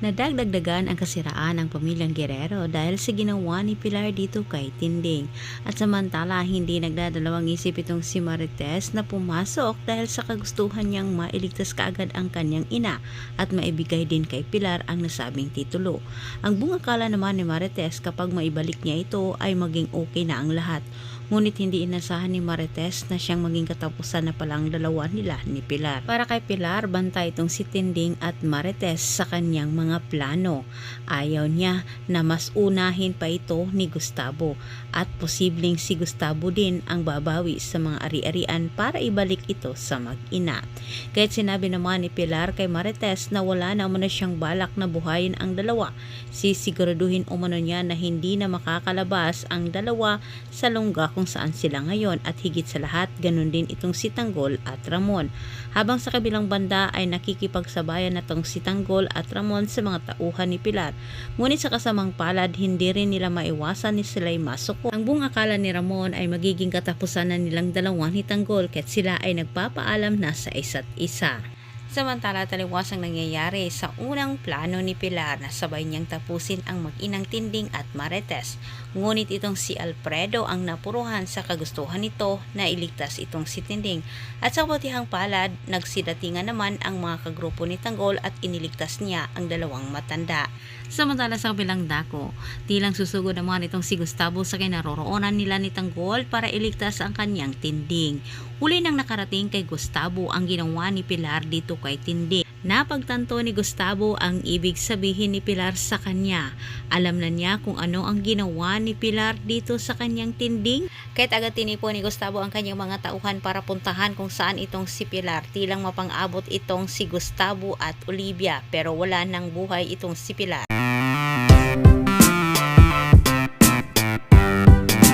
Nadagdagdagan ang kasiraan ng pamilyang Guerrero dahil sa ginawa ni Pilar dito kay Tinding. At samantala hindi nagdadalawang isip itong si Marites na pumasok dahil sa kagustuhan niyang mailigtas kaagad ang kanyang ina at maibigay din kay Pilar ang nasabing titulo. Ang bungakala naman ni Marites kapag maibalik niya ito ay maging okay na ang lahat. Ngunit hindi inasahan ni Marites na siyang maging katapusan na palang dalawa nila ni Pilar. Para kay Pilar, bantay itong si Tinding at Marites sa kanyang mga plano. Ayaw niya na mas unahin pa ito ni Gustavo at posibleng si Gustavo din ang babawi sa mga ari-arian para ibalik ito sa mag-ina. Kahit sinabi naman ni Pilar kay Marites na wala na umano siyang balak na buhayin ang dalawa, sisiguraduhin umano niya na hindi na makakalabas ang dalawa sa lungga kung saan sila ngayon at higit sa lahat ganun din itong si Tanggol at Ramon. Habang sa kabilang banda ay nakikipagsabayan na itong si Tanggol at Ramon sa mga tauhan ni Pilar. Ngunit sa kasamang palad hindi rin nila maiwasan ni sila'y masuko. Ang buong akala ni Ramon ay magiging katapusan na nilang dalawa ni Tanggol kahit sila ay nagpapaalam na sa isa't isa. Samantala taliwasang nangyayari sa unang plano ni Pilar na sabay niyang tapusin ang mag-inang Tinding at Marites. Ngunit itong si Alfredo ang napuruhan sa kagustuhan nito na iligtas itong si Tinding. At sa kabutihang palad, nagsidatingan naman ang mga kagrupo ni Tanggol at iniligtas niya ang dalawang matanda. Samantala sa kabilang dako, tilang susugod naman itong si Gustavo sa kinaroroonan nila ni Tanggol para iligtas ang kanyang Tinding. Huli nang nakarating kay Gustavo ang ginawa ni Pilar dito kay Tinding. Napagtanto ni Gustavo ang ibig sabihin ni Pilar sa kanya. Alam na niya kung ano ang ginawa ni Pilar dito sa kanyang Tinding. Kahit agad tinipo ni Gustavo ang kanyang mga tauhan para puntahan kung saan itong si Pilar. Tilang mapang-abot itong si Gustavo at Olivia pero wala nang buhay itong si Pilar.